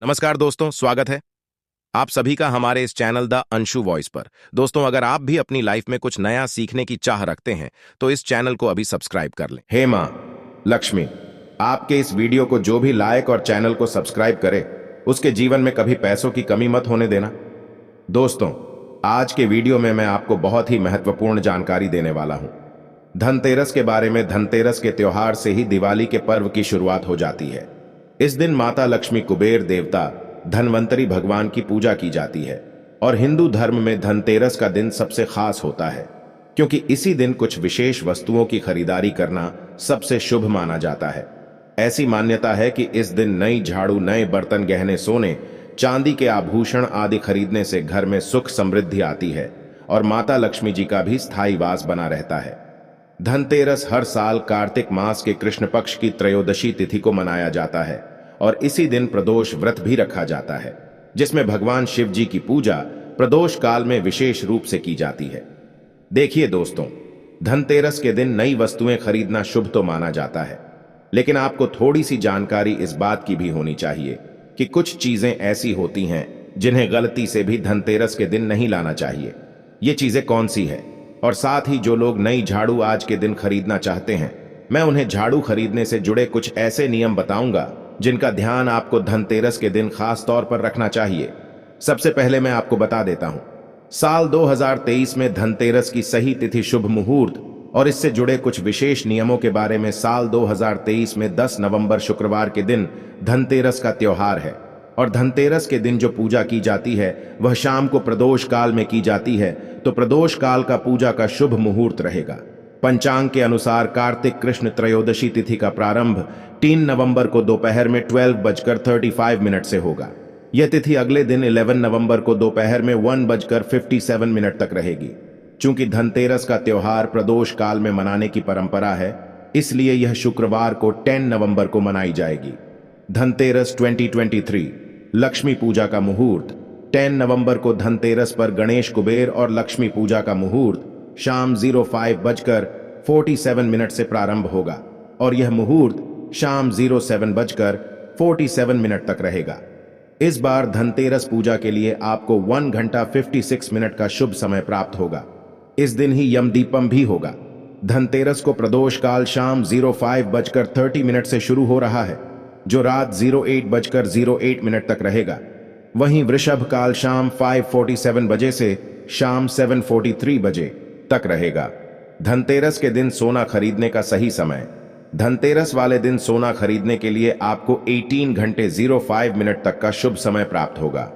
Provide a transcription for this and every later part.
नमस्कार दोस्तों, स्वागत है आप सभी का हमारे इस चैनल द अंशु वॉइस पर। दोस्तों, अगर आप भी अपनी लाइफ में कुछ नया सीखने की चाह रखते हैं तो इस चैनल को अभी सब्सक्राइब कर लें। हे मां लक्ष्मी, आपके इस वीडियो को जो भी लाइक और चैनल को सब्सक्राइब करे उसके जीवन में कभी पैसों की कमी मत होने देना। दोस्तों, आज के वीडियो में मैं आपको बहुत ही महत्वपूर्ण जानकारी देने वाला हूं। धनतेरस के बारे में। धनतेरस के त्योहार से ही दिवाली के पर्व की शुरुआत हो जाती है। इस दिन माता लक्ष्मी, कुबेर देवता, धनवंतरी भगवान की पूजा की जाती है और हिंदू धर्म में धनतेरस का दिन सबसे खास होता है क्योंकि इसी दिन कुछ विशेष वस्तुओं की खरीदारी करना सबसे शुभ माना जाता है। ऐसी मान्यता है कि इस दिन नई झाड़ू, नए बर्तन, गहने, सोने चांदी के आभूषण आदि खरीदने से घर में सुख समृद्धि आती है और माता लक्ष्मी जी का भी स्थायी वास बना रहता है। धनतेरस हर साल कार्तिक मास के कृष्ण पक्ष की त्रयोदशी तिथि को मनाया जाता है और इसी दिन प्रदोष व्रत भी रखा जाता है जिसमें भगवान शिव जी की पूजा प्रदोष काल में विशेष रूप से की जाती है। देखिए दोस्तों, धनतेरस के दिन नई वस्तुएं खरीदना शुभ तो माना जाता है, लेकिन आपको थोड़ी सी जानकारी इस बात की भी होनी चाहिए कि कुछ चीजें ऐसी होती हैं जिन्हें गलती से भी धनतेरस के दिन नहीं लाना चाहिए। ये चीजें कौन सी है? और साथ ही जो लोग नई झाड़ू आज के दिन खरीदना चाहते हैं, मैं उन्हें झाड़ू खरीदने से जुड़े कुछ ऐसे नियम बताऊंगा जिनका ध्यान आपको धनतेरस के दिन खास तौर पर रखना चाहिए। सबसे पहले मैं आपको बता देता हूं, साल 2023 में धनतेरस की सही तिथि, शुभ मुहूर्त और इससे जुड़े कुछ विशेष नियमों के बारे में। साल 2023 में 10 नवंबर शुक्रवार के दिन धनतेरस का त्योहार है और धनतेरस के दिन जो पूजा की जाती है वह शाम को प्रदोष काल में की जाती है, तो प्रदोष काल का पूजा का शुभ मुहूर्त रहेगा। पंचांग के अनुसार कार्तिक कृष्ण त्रयोदशी तिथि का प्रारंभ 3 नवंबर को दोपहर में 12:35 से होगा। यह तिथि अगले दिन 11 नवंबर को दोपहर में 1:57 तक रहेगी। चूंकि धनतेरस का त्योहार प्रदोष काल में मनाने की परंपरा है, इसलिए यह शुक्रवार को 10 नवंबर को मनाई जाएगी। धनतेरस 2023 लक्ष्मी पूजा का मुहूर्त 10 नवंबर को धनतेरस पर गणेश, कुबेर और लक्ष्मी पूजा का मुहूर्त शाम 05:47 से प्रारंभ होगा और यह मुहूर्त शाम 07:47 तक रहेगा। इस बार धनतेरस पूजा के लिए आपको 1 घंटा 56 मिनट का शुभ समय प्राप्त होगा। इस दिन ही यमदीपम भी होगा। धनतेरस को प्रदोष काल शाम 05:30 से शुरू हो रहा है, जो रात 08:08 तक रहेगा। वहीं वृषभ काल शाम 5:47 बजे से शाम 7:43 बजे तक रहेगा। धनतेरस के दिन सोना खरीदने का सही समय। धनतेरस वाले दिन सोना खरीदने के लिए आपको 18 घंटे 05 मिनट तक का शुभ समय प्राप्त होगा।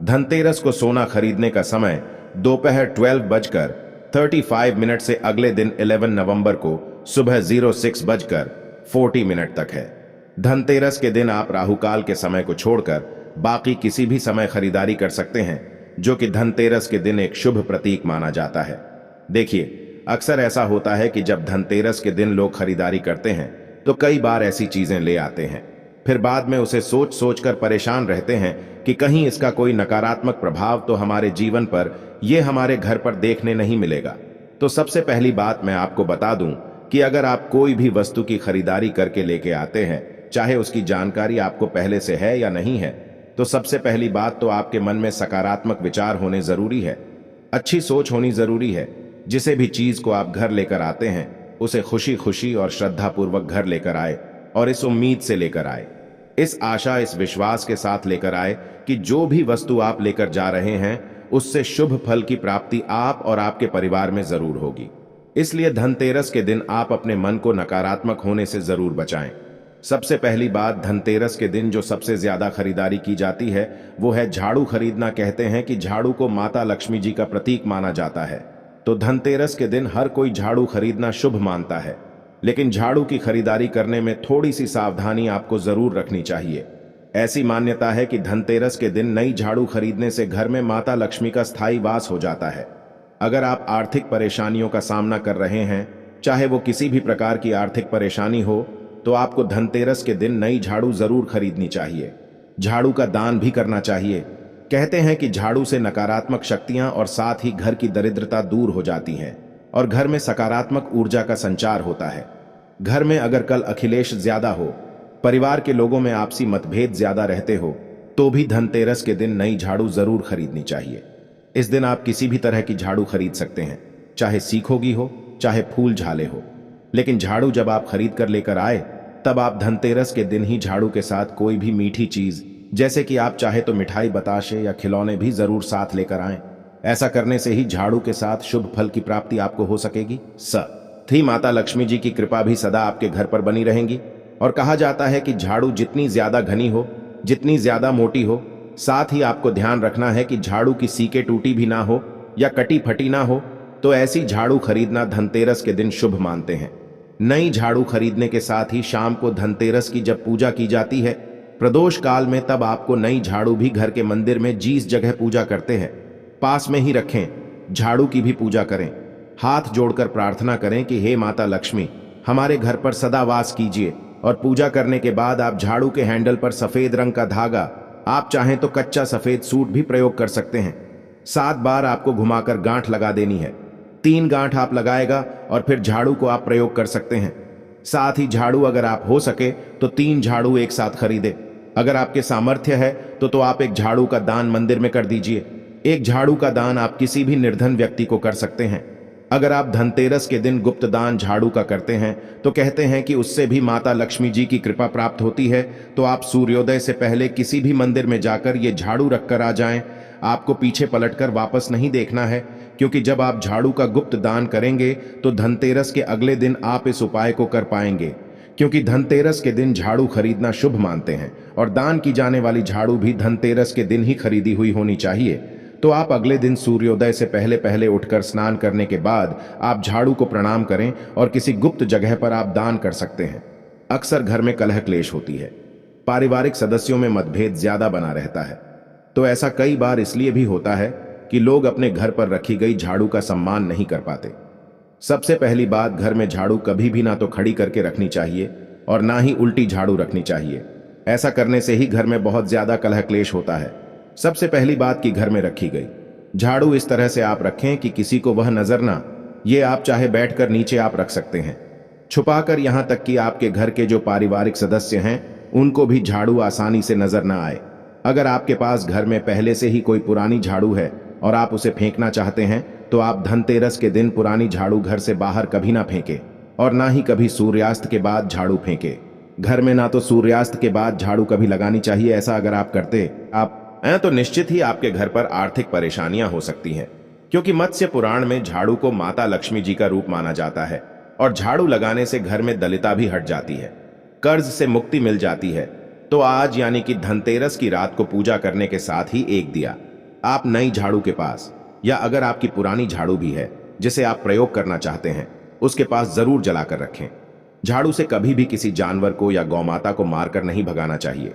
धनतेरस को सोना खरीदने का समय दोपहर 12:35 से अगले दिन 11 नवंबर को सुबह 06:40 तक है। धनतेरस के दिन आप राहुकाल के समय को छोड़कर बाकी किसी भी समय खरीदारी कर सकते हैं, जो कि धनतेरस के दिन एक शुभ प्रतीक माना जाता है। देखिए, अक्सर ऐसा होता है कि जब धनतेरस के दिन लोग खरीदारी करते हैं तो कई बार ऐसी चीजें ले आते हैं, फिर बाद में उसे सोच सोच कर परेशान रहते हैं कि कहीं इसका कोई नकारात्मक प्रभाव तो हमारे जीवन पर, यह हमारे घर पर देखने नहीं मिलेगा। तो सबसे पहली बात मैं आपको बता दूं कि अगर आप कोई भी वस्तु की खरीदारी करके लेके आते हैं, चाहे उसकी जानकारी आपको पहले से है या नहीं है, तो सबसे पहली बात तो आपके मन में सकारात्मक विचार होने जरूरी है, अच्छी सोच होनी जरूरी है। जिसे भी चीज को आप घर लेकर आते हैं उसे खुशी खुशी और श्रद्धापूर्वक घर लेकर आए और इस उम्मीद से लेकर आए, इस आशा, इस विश्वास के साथ लेकर आए कि जो भी वस्तु आप लेकर जा रहे हैं उससे शुभ फल की प्राप्ति आप और आपके परिवार में जरूर होगी। इसलिए धनतेरस के दिन आप अपने मन को नकारात्मक होने से जरूर बचाएं। सबसे पहली बात, धनतेरस के दिन जो सबसे ज्यादा खरीदारी की जाती है वो है झाड़ू खरीदना। कहते हैं कि झाड़ू को माता लक्ष्मी जी का प्रतीक माना जाता है, तो धनतेरस के दिन हर कोई झाड़ू खरीदना शुभ मानता है, लेकिन झाड़ू की खरीदारी करने में थोड़ी सी सावधानी आपको जरूर रखनी चाहिए। ऐसी मान्यता है कि धनतेरस के दिन नई झाड़ू खरीदने से घर में माता लक्ष्मी का स्थायी वास हो जाता है। अगर आप आर्थिक परेशानियों का सामना कर रहे हैं, चाहे वो किसी भी प्रकार की आर्थिक परेशानी हो, तो आपको धनतेरस के दिन नई झाड़ू जरूर खरीदनी चाहिए। झाड़ू का दान भी करना चाहिए। कहते हैं कि झाड़ू से नकारात्मक शक्तियां और साथ ही घर की दरिद्रता दूर हो जाती हैं और घर में सकारात्मक ऊर्जा का संचार होता है। घर में अगर कल अखिलेश ज्यादा हो, परिवार के लोगों में आपसी मतभेद ज्यादा रहते हो, तो भी धनतेरस के दिन नई झाड़ू जरूर खरीदनी चाहिए। इस दिन आप किसी भी तरह की झाड़ू खरीद सकते हैं, चाहे सीखोगी हो चाहे फूल झाले हो। लेकिन झाड़ू जब आप खरीद कर लेकर आए, तब आप धनतेरस के दिन ही झाड़ू के साथ कोई भी मीठी चीज, जैसे कि आप चाहे तो मिठाई, बताशे या खिलौने भी जरूर साथ लेकर आएं। ऐसा करने से ही झाड़ू के साथ शुभ फल की प्राप्ति आपको हो सकेगी। थी माता लक्ष्मी जी की कृपा भी सदा आपके घर पर बनी रहेंगी। और कहा जाता है कि झाड़ू जितनी ज्यादा घनी हो, जितनी ज्यादा मोटी हो, साथ ही आपको ध्यान रखना है कि झाड़ू की सीके टूटी भी ना हो या कटी फटी ना हो, तो ऐसी झाड़ू खरीदना धनतेरस के दिन शुभ मानते हैं। नई झाड़ू खरीदने के साथ ही शाम को धनतेरस की जब पूजा की जाती है प्रदोष काल में, तब आपको नई झाड़ू भी घर के मंदिर में जिस जगह पूजा करते हैं पास में ही रखें। झाड़ू की भी पूजा करें, हाथ जोड़कर प्रार्थना करें कि हे माता लक्ष्मी, हमारे घर पर सदा वास कीजिए। और पूजा करने के बाद आप झाड़ू के हैंडल पर सफेद रंग का धागा, आप चाहें तो कच्चा सफेद सूत भी प्रयोग कर सकते हैं। 7 बार आपको घुमाकर गांठ लगा देनी है। 3 गांठ आप लगाएगा और फिर झाड़ू को आप प्रयोग कर सकते हैं। साथ ही झाड़ू अगर आप हो सके तो 3 झाड़ू एक साथ खरीदे। अगर आपके सामर्थ्य है तो आप एक झाड़ू का दान मंदिर में कर दीजिए। एक झाड़ू का दान आप किसी भी निर्धन व्यक्ति को कर सकते हैं। अगर आप धनतेरस के दिन गुप्त दान झाड़ू का करते हैं तो कहते हैं कि उससे भी माता लक्ष्मी जी की कृपा प्राप्त होती है। तो आप सूर्योदय से पहले किसी भी मंदिर में जाकर ये झाड़ू रखकर आ जाएं। आपको पीछे पलटकर वापस नहीं देखना है, क्योंकि जब आप झाड़ू का गुप्त दान करेंगे तो धनतेरस के अगले दिन आप इस उपाय को कर पाएंगे। क्योंकि धनतेरस के दिन झाड़ू खरीदना शुभ मानते हैं और दान की जाने वाली झाड़ू भी धनतेरस के दिन ही खरीदी हुई होनी चाहिए। तो आप अगले दिन सूर्योदय से पहले पहले उठकर स्नान करने के बाद आप झाड़ू को प्रणाम करें और किसी गुप्त जगह पर आप दान कर सकते हैं। अक्सर घर में कलह क्लेश होती है, पारिवारिक सदस्यों में मतभेद ज्यादा बना रहता है। तो ऐसा कई बार इसलिए भी होता है कि लोग अपने घर पर रखी गई झाड़ू का सम्मान नहीं कर पाते। सबसे पहली बात, घर में झाड़ू कभी भी ना तो खड़ी करके रखनी चाहिए और ना ही उल्टी झाड़ू रखनी चाहिए। ऐसा करने से ही घर में बहुत ज्यादा कलह क्लेश होता है। सबसे पहली बात कि घर में रखी गई झाड़ू इस तरह से आप रखें कि किसी को वह नजर ना। ये आप चाहे बैठकर नीचे आप रख सकते हैं, छुपाकर, यहां तक कि आपके घर के जो पारिवारिक सदस्य हैं उनको भी झाड़ू आसानी से नजर ना आए। अगर आपके पास घर में पहले से ही कोई पुरानी झाड़ू है और आप उसे फेंकना चाहते हैं तो आप धनतेरस के दिन पुरानी झाड़ू घर से बाहर कभी ना फेंके और ना ही कभी सूर्यास्त के बाद झाड़ू फेंके। घर में ना तो सूर्यास्त के बाद झाड़ू कभी लगानी चाहिए। ऐसा अगर आप करते तो निश्चित ही आपके घर पर आर्थिक परेशानियां हो सकती हैं, क्योंकि मत्स्य पुराण में झाड़ू को माता लक्ष्मी जी का रूप माना जाता है और झाड़ू लगाने से घर में दलिता भी हट जाती है, कर्ज से मुक्ति मिल जाती है। तो आज यानी कि धनतेरस की रात को पूजा करने के साथ ही एक दिया आप नई झाड़ू के पास, या अगर आपकी पुरानी झाड़ू भी है जिसे आप प्रयोग करना चाहते हैं, उसके पास जरूर जलाकर रखें। झाड़ू से कभी भी किसी जानवर को या गौमाता को मारकर नहीं भगाना चाहिए।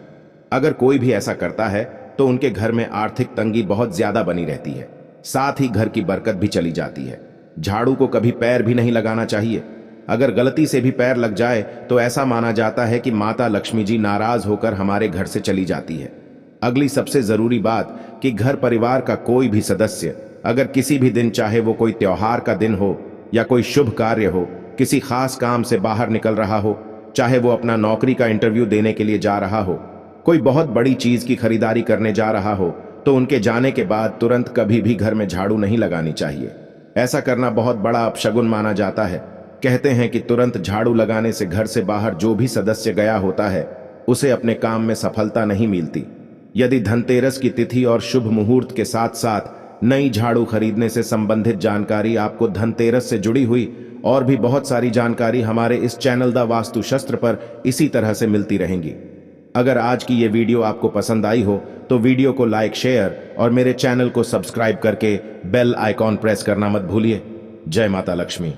अगर कोई भी ऐसा करता है तो उनके घर में आर्थिक तंगी बहुत ज्यादा बनी रहती है, साथ ही घर की बरकत भी चली जाती है। झाड़ू को कभी पैर भी नहीं लगाना चाहिए। अगर गलती से भी पैर लग जाए तो ऐसा माना जाता है कि माता लक्ष्मी जी नाराज होकर हमारे घर से चली जाती है। अगली सबसे जरूरी बात कि घर परिवार का कोई भी सदस्य अगर किसी भी दिन, चाहे वो कोई त्योहार का दिन हो या कोई शुभ कार्य हो, किसी खास काम से बाहर निकल रहा हो, चाहे वो अपना नौकरी का इंटरव्यू देने के लिए जा रहा हो, कोई बहुत बड़ी चीज की खरीदारी करने जा रहा हो, तो उनके जाने के बाद तुरंत कभी भी घर में झाड़ू नहीं लगानी चाहिए। ऐसा करना बहुत बड़ा अपशगुन माना जाता है। कहते हैं कि तुरंत झाड़ू लगाने से घर से बाहर जो भी सदस्य गया होता है उसे अपने काम में सफलता नहीं मिलती। यदि धनतेरस की तिथि और शुभ मुहूर्त के साथ साथ नई झाड़ू खरीदने से संबंधित जानकारी आपको धनतेरस से जुड़ी हुई और भी बहुत सारी जानकारी हमारे इस चैनल द वास्तु शस्त्र पर इसी तरह से मिलती रहेंगी। अगर आज की ये वीडियो आपको पसंद आई हो तो वीडियो को लाइक, शेयर और मेरे चैनल को सब्सक्राइब करके बेल आइकॉन प्रेस करना मत भूलिए। जय माता लक्ष्मी।